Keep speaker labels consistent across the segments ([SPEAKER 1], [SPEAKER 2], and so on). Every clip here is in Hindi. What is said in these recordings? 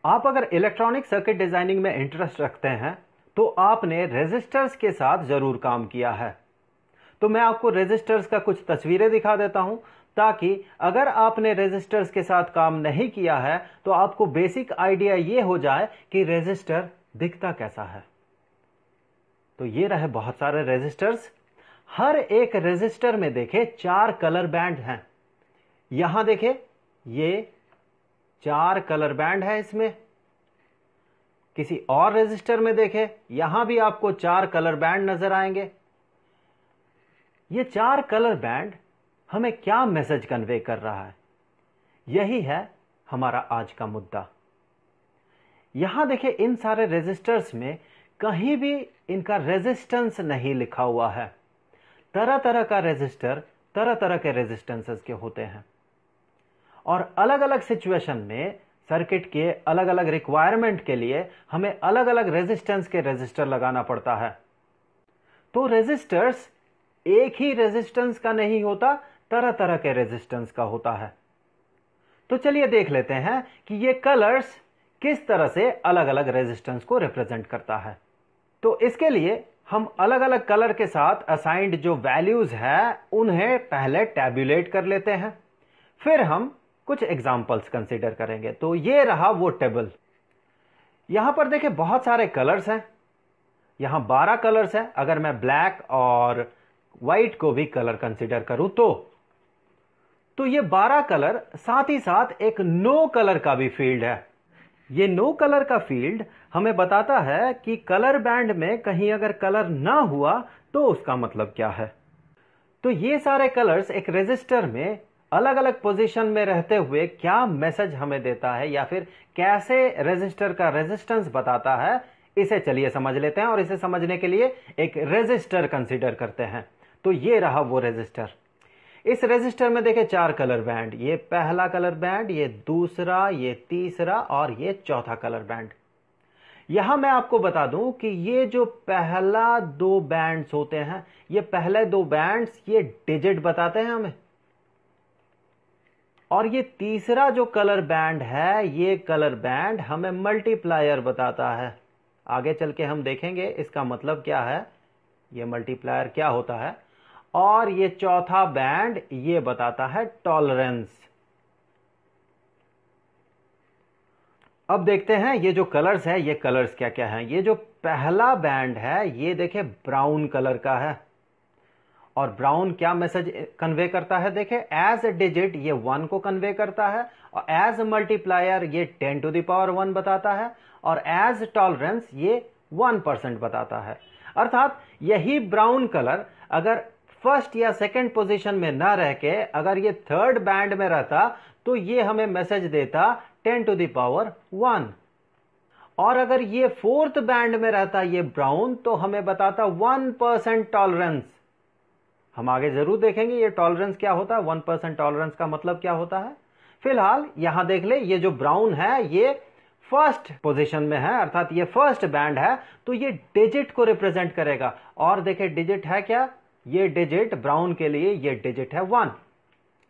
[SPEAKER 1] आप अगर इलेक्ट्रॉनिक सर्किट डिजाइनिंग में इंटरेस्ट रखते हैं तो आपने रेजिस्टर्स के साथ जरूर काम किया है। तो मैं आपको रेजिस्टर्स का कुछ तस्वीरें दिखा देता हूं ताकि अगर आपने रेजिस्टर्स के साथ काम नहीं किया है तो आपको बेसिक आइडिया यह हो जाए कि रेजिस्टर दिखता कैसा है। तो ये रहे बहुत सारे रेजिस्टर्स। हर एक रेजिस्टर में देखे 4 कलर बैंड हैं। यहां देखे ये 4 कलर बैंड है। इसमें किसी और रेजिस्टर में देखे यहां भी आपको 4 कलर बैंड नजर आएंगे। ये 4 कलर बैंड हमें क्या मैसेज कन्वे कर रहा है, यही है हमारा आज का मुद्दा। यहां देखे इन सारे रेजिस्टर्स में कहीं भी इनका रेजिस्टेंस नहीं लिखा हुआ है। तरह तरह का रेजिस्टर तरह तरह के रेजिस्टेंसेस के होते हैं और अलग अलग सिचुएशन में सर्किट के अलग अलग रिक्वायरमेंट के लिए हमें अलग अलग रेजिस्टेंस के रेजिस्टर लगाना पड़ता है। तो रेजिस्टर्स एक ही रेजिस्टेंस का नहीं होता, तरह तरह के रेजिस्टेंस का होता है। तो चलिए देख लेते हैं कि ये कलर्स किस तरह से अलग अलग रेजिस्टेंस को रिप्रेजेंट करता है। तो इसके लिए हम अलग अलग कलर के साथ असाइंड जो वैल्यूज है उन्हें पहले टैब्यूलेट कर लेते हैं, फिर हम कुछ एग्जांपल्स कंसीडर करेंगे। तो ये रहा वो टेबल। यहां पर देखें बहुत सारे कलर्स हैं। यहां 12 कलर्स हैं। अगर मैं ब्लैक और व्हाइट को भी कलर कंसीडर करूं तो ये 12 कलर साथ ही साथ एक नो कलर का भी फील्ड है। ये नो कलर का फील्ड हमें बताता है कि कलर बैंड में कहीं अगर कलर ना हुआ तो उसका मतलब क्या है। तो ये सारे कलर्स एक रेजिस्टर में अलग अलग पोजीशन में रहते हुए क्या मैसेज हमें देता है या फिर कैसे रेजिस्टर का रेजिस्टेंस बताता है, इसे चलिए समझ लेते हैं और इसे समझने के लिए एक रेजिस्टर कंसीडर करते हैं। तो ये रहा वो रेजिस्टर। इस रेजिस्टर में देखें 4 कलर बैंड। ये पहला कलर बैंड, ये दूसरा, ये तीसरा और ये चौथा कलर बैंड। यहां मैं आपको बता दूं कि ये जो पहला 2 बैंड्स होते हैं, ये पहले 2 बैंड्स ये डिजिट बताते हैं हमें, और ये तीसरा जो कलर बैंड है ये कलर बैंड हमें मल्टीप्लायर बताता है। आगे चल के हम देखेंगे इसका मतलब क्या है, ये मल्टीप्लायर क्या होता है। और ये चौथा बैंड ये बताता है टॉलरेंस। अब देखते हैं ये जो कलर्स है ये कलर्स क्या क्या हैं। ये जो पहला बैंड है ये देखें ब्राउन कलर का है और ब्राउन क्या मैसेज कन्वे करता है, देखें एज ए डिजिट ये 1 को कन्वे करता है और एज मल्टीप्लायर ये 10 टू द पावर 1 बताता है और एज टॉलरेंस ये 1% बताता है। अर्थात यही ब्राउन कलर अगर फर्स्ट या सेकंड पोजीशन में ना रह के अगर ये थर्ड बैंड में रहता तो ये हमें मैसेज देता 10 टू द पावर 1, और अगर ये फोर्थ बैंड में रहता ये ब्राउन तो हमें बताता 1% टॉलरेंस। हम आगे जरूर देखेंगे ये टॉलरेंस क्या होता है, 1% टॉलरेंस का मतलब क्या होता है। फिलहाल यहां देख ले ये जो ब्राउन है ये फर्स्ट पोजीशन में है, अर्थात ये फर्स्ट बैंड है, तो ये डिजिट को रिप्रेजेंट करेगा। और देखे डिजिट है क्या, ये डिजिट ब्राउन के लिए ये डिजिट है 1,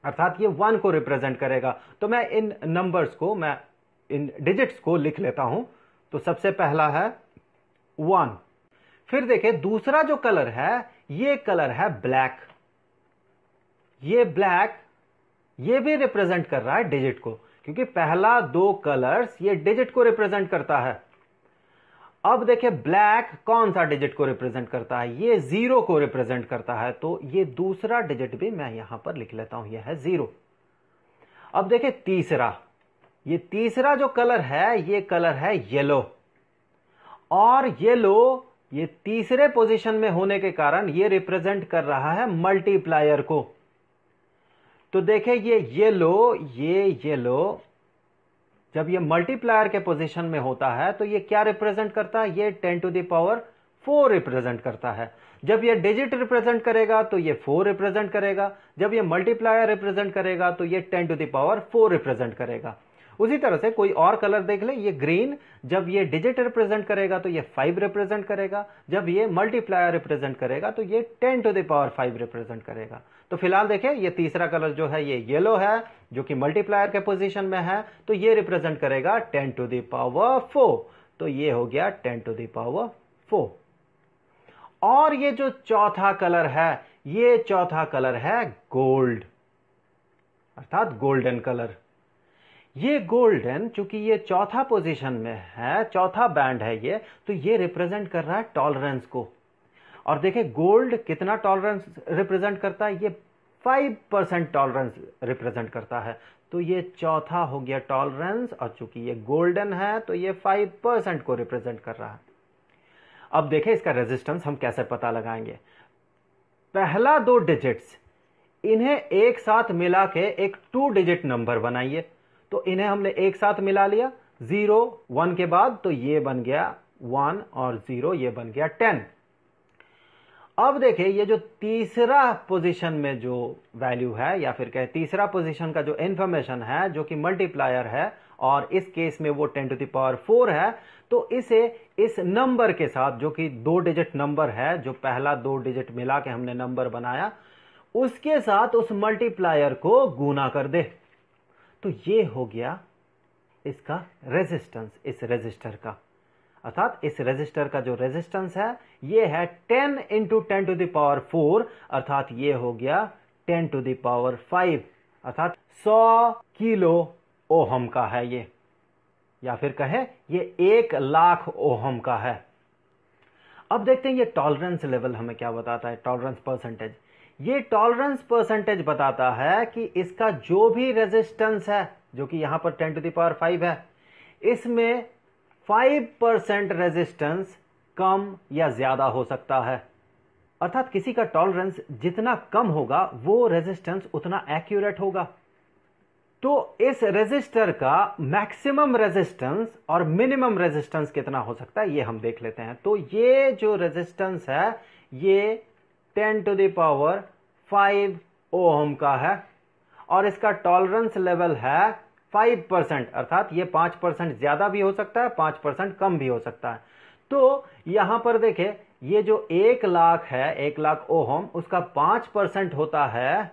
[SPEAKER 1] अर्थात ये 1 को रिप्रेजेंट करेगा। तो मैं इन नंबर्स को, मैं इन डिजिट्स को लिख लेता हूं। तो सबसे पहला है 1। फिर देखे दूसरा जो कलर है ये कलर है ब्लैक। ये ब्लैक ये भी रिप्रेजेंट कर रहा है डिजिट को, क्योंकि पहला 2 कलर्स ये डिजिट को रिप्रेजेंट करता है। अब देखें ब्लैक कौन सा डिजिट को रिप्रेजेंट करता है, ये 0 को रिप्रेजेंट करता है। तो ये दूसरा डिजिट भी मैं यहां पर लिख लेता हूं, यह है 0। अब देखें तीसरा, ये तीसरा जो कलर है ये कलर है येलो, और येलो ये तीसरे पोजीशन में होने के कारण ये रिप्रेजेंट कर रहा है मल्टीप्लायर को। तो देखें ये येलो जब ये मल्टीप्लायर के पोजीशन में होता है तो ये क्या रिप्रेजेंट करता है, ये 10 टू द पावर 4 रिप्रेजेंट करता है। जब ये डिजिट रिप्रेजेंट करेगा तो ये 4 रिप्रेजेंट करेगा, जब ये मल्टीप्लायर रिप्रेजेंट करेगा तो ये 10 टू द पावर 4 रिप्रेजेंट करेगा। उसी तरह से कोई और कलर देख ले, ये ग्रीन जब ये डिजिट रिप्रेजेंट करेगा तो ये 5 रिप्रेजेंट करेगा, जब ये मल्टीप्लायर रिप्रेजेंट करेगा तो ये 10 टू द पावर 5 रिप्रेजेंट करेगा। तो फिलहाल देखें ये तीसरा कलर जो है ये येलो है जो कि मल्टीप्लायर के पोजीशन में है, तो ये रिप्रेजेंट करेगा 10 टू द पावर 4, तो ये हो गया 10 टू द पावर 4। और ये जो चौथा कलर है, ये चौथा कलर है गोल्ड, अर्थात गोल्डन कलर। ये गोल्डन चूंकि ये चौथा पोजीशन में है, चौथा बैंड है ये, तो ये रिप्रेजेंट कर रहा है टॉलरेंस को। और देखिए गोल्ड कितना टॉलरेंस रिप्रेजेंट करता है, ये 5% टॉलरेंस रिप्रेजेंट करता है, तो ये चौथा हो गया टॉलरेंस, और चूंकि ये गोल्डन है तो ये 5% को रिप्रेजेंट कर रहा है। अब देखें इसका रेजिस्टेंस हम कैसे पता लगाएंगे। पहला 2 डिजिट्स, इन्हें एक साथ मिला के एक 2 डिजिट नंबर बनाइए, तो इन्हें हमने एक साथ मिला लिया 0 1 के बाद, तो ये बन गया 1 और 0 ये बन गया 10। अब देखिए ये जो तीसरा पोजीशन में जो वैल्यू है, या फिर कहे तीसरा पोजीशन का जो इंफॉर्मेशन है जो कि मल्टीप्लायर है, और इस केस में वो 10 टू द पावर 4 है, तो इसे इस नंबर के साथ जो कि 2 डिजिट नंबर है, जो पहला 2 डिजिट मिला के हमने नंबर बनाया, उसके साथ उस मल्टीप्लायर को गुना कर दे, तो ये हो गया इसका रेजिस्टेंस, इस रेजिस्टर का। अर्थात इस रेजिस्टर का जो रेजिस्टेंस है ये है 10 इंटू 10 टू द पावर 4, अर्थात ये हो गया 10 टू द पावर 5, अर्थात 100 किलो ओहम का है ये, या फिर कहे ये 1 लाख ओहम का है। अब देखते हैं ये टॉलरेंस लेवल हमें क्या बताता है, टॉलरेंस परसेंटेज। ये टॉलरेंस परसेंटेज बताता है कि इसका जो भी रेजिस्टेंस है, जो कि यहां पर 10 टू द पावर 5 है, इसमें 5% रेजिस्टेंस कम या ज्यादा हो सकता है। अर्थात किसी का टॉलरेंस जितना कम होगा वो रेजिस्टेंस उतना एक्यूरेट होगा। तो इस रेजिस्टर का मैक्सिमम रेजिस्टेंस और मिनिमम रेजिस्टेंस कितना हो सकता है ये हम देख लेते हैं। तो ये जो रेजिस्टेंस है ये 10 टू द पावर 5 ओम का है, और इसका टॉलरेंस लेवल है 5%, अर्थात ये 5% ज्यादा भी हो सकता है, 5% कम भी हो सकता है। तो यहां पर देखें ये जो 1 लाख है, 1 लाख ओहम, उसका 5% होता है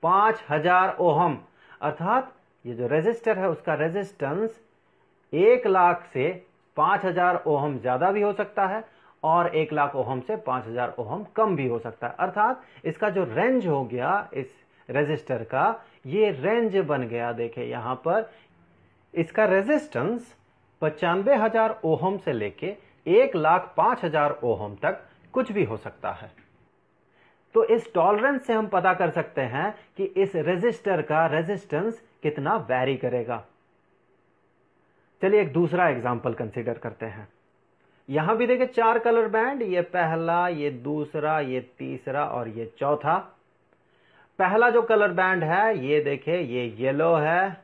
[SPEAKER 1] 5000 ओहम, अर्थात ये जो रेजिस्टर है उसका रेजिस्टेंस 1 लाख से 5000 ओहम ज्यादा भी हो सकता है, और 1 लाख ओहम से 5000 ओहम कम भी हो सकता है। अर्थात इसका जो रेंज हो गया इस रेजिस्टर का, ये रेंज बन गया, देखें यहां पर इसका रेजिस्टेंस 95,000 ओहम से लेके 1,05,000 ओहम तक कुछ भी हो सकता है। तो इस टॉलरेंस से हम पता कर सकते हैं कि इस रेजिस्टर का रेजिस्टेंस कितना वैरी करेगा। चलिए एक दूसरा एग्जांपल कंसीडर करते हैं। यहां भी देखिए 4 कलर बैंड, ये पहला, ये दूसरा, ये तीसरा और ये चौथा। पहला जो कलर बैंड है ये देखिए ये येलो है,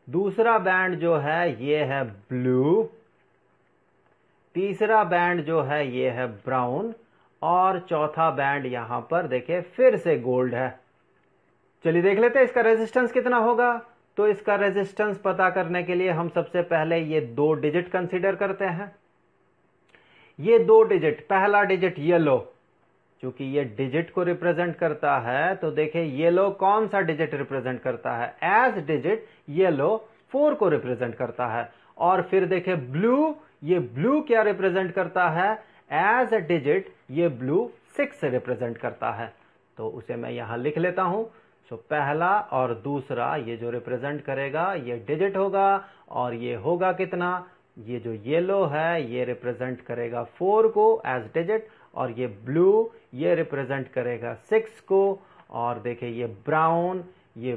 [SPEAKER 1] दूसरा बैंड जो है ये है ब्लू, तीसरा बैंड जो है ये है ब्राउन, और चौथा बैंड यहां पर देखिए फिर से गोल्ड है। चलिए देख लेते हैं इसका रेजिस्टेंस कितना होगा। तो इसका रेजिस्टेंस पता करने के लिए हम सबसे पहले ये 2 डिजिट कंसीडर करते हैं। ये 2 डिजिट, पहला डिजिट येलो, क्योंकि ये डिजिट को रिप्रेजेंट करता है, तो देखिए येलो कौन सा डिजिट रिप्रेजेंट करता है, एज डिजिट येलो 4 को रिप्रेजेंट करता है। और फिर देखिए ब्लू, ये ब्लू क्या रिप्रेजेंट करता है, एज अ डिजिट ये ब्लू 6 से रिप्रेजेंट करता है। तो उसे मैं यहां लिख लेता हूं। सो पहला और दूसरा ये जो रिप्रेजेंट करेगा ये डिजिट होगा, और ये होगा कितना, ये जो येलो है ये रिप्रेजेंट करेगा 4 को एज डिजिट, और ये ब्लू ये रिप्रेजेंट करेगा 6 को, और देखिए ये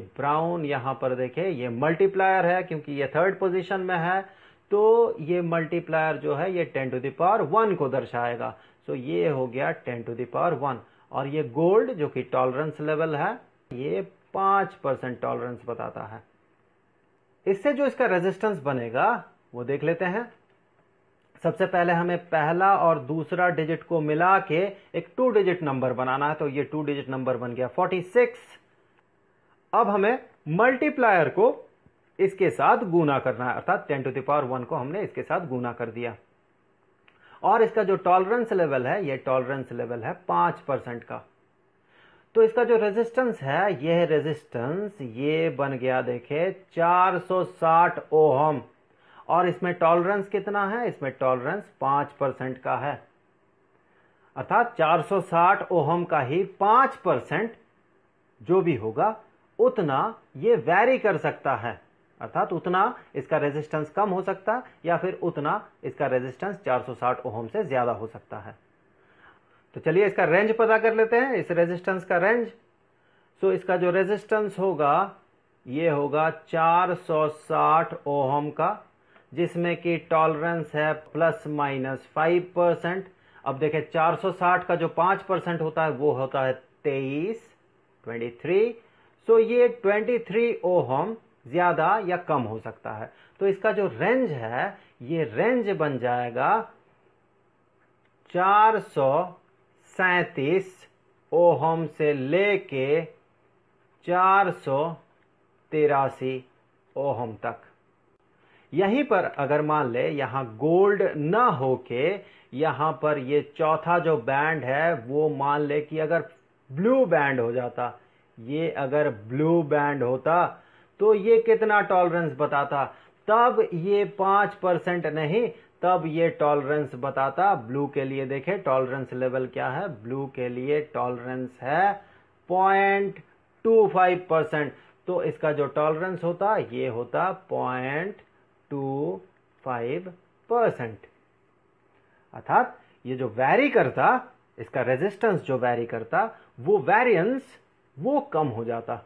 [SPEAKER 1] ब्राउन यहां पर देखिए ये मल्टीप्लायर है क्योंकि ये 3rd पोजीशन में है, तो ये मल्टीप्लायर जो है ये 10 टू द पावर 1 को दर्शाएगा। सो ये हो गया 10 टू द पावर 1। और ये गोल्ड जो कि टॉलरेंस लेवल है ये 5% टॉलरेंस बताता है। इससे जो इसका रेजिस्टेंस बनेगा वो देख लेते हैं। सबसे पहले हमें पहला और दूसरा डिजिट को मिला के एक 2 डिजिट नंबर बनाना है, तो ये 2 डिजिट नंबर बन गया 46। अब हमें मल्टीप्लायर को इसके साथ गुना करना है, अर्थात 10 टू द पावर 1 को हमने इसके साथ गुना कर दिया। और इसका जो टॉलरेंस लेवल है, ये टॉलरेंस लेवल है 5% का। तो इसका जो रेजिस्टेंस है, यह रेजिस्टेंस ये बन गया देखे 460 ओहम। और इसमें टॉलरेंस कितना है? इसमें टॉलरेंस 5% का है, अर्थात 460 ओहम का ही 5% जो भी होगा उतना ये वैरी कर सकता है, अर्थात उतना इसका रेजिस्टेंस कम हो सकता है या फिर उतना इसका रेजिस्टेंस 460 ओहम से ज्यादा हो सकता है। तो चलिए इसका रेंज पता कर लेते हैं, इस रेजिस्टेंस का रेंज। सो इसका जो रेजिस्टेंस होगा ये होगा 460 ओहम का, जिसमें कि टॉलरेंस है ±5%। अब देखें 460 का जो 5% होता है वो होता है 23। सो ये 23 ओहम ज्यादा या कम हो सकता है। तो इसका जो रेंज है ये रेंज बन जाएगा 437 ओहम से लेके 483 ओहम तक। यहीं पर अगर मान ले यहां गोल्ड ना होके यहां पर ये चौथा जो बैंड है वो मान ले कि अगर ब्लू बैंड हो जाता, ये अगर ब्लू बैंड होता तो ये कितना टॉलरेंस बताता? तब ये 5% नहीं, तब ये टॉलरेंस बताता। ब्लू के लिए देखें टॉलरेंस लेवल क्या है, ब्लू के लिए टॉलरेंस है 0.25%। तो इसका जो टॉलरेंस होता ये होता 0.25%, अर्थात ये जो वैरी करता, इसका रेजिस्टेंस जो वैरी करता वो वेरिएंस वो कम हो जाता।